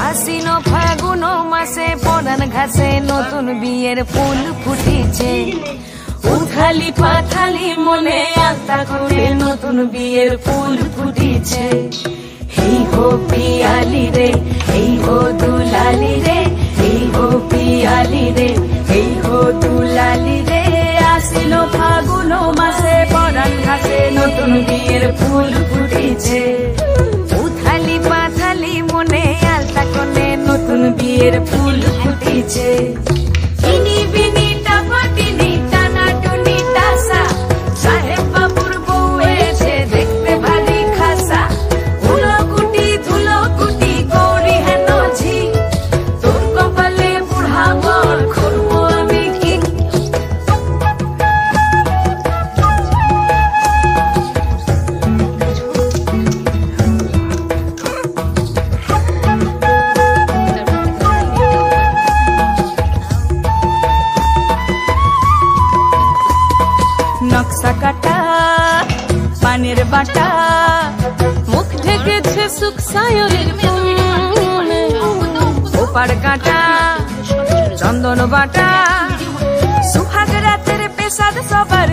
আশ্বিন ফাগুন মাসে পরান ঘাসে নতুন বিয়ের ফুল ফুটেছে। উথালি পাথালি মনে আলতা করে নতুন বিয়ের ফুল ফুটেছে। এই হো পিয়ালি রে, এই হো দুলালি রে, এই হো পিয়ালি রে, এই হো দুলালি রে। আশ্বিন ফাগুন মাসে পরান ঘাসে নতুন বিয়ের ফুল ফুটেছে। উথালি পাথালি মনে আলতা করে নতুন বিয়ের ফুল ফুটেছে। ইনি বিনি টাপাটিনি টানা টুনি টাসা, সাহেব বাবুর বউ এসে দেখতে ভারী খাসা। ধুলো কুটি গৌরী হেন ঝি, তোর কপালে বুড়া বর করবো আমি কি। নকশা কাটা পানের বাটা, মুখ ঢেকেছে সুখ সায়রের ফুলে। ওপার কাটা চন্দন বাটা, সুহাগ রাতের পেশাদ সবার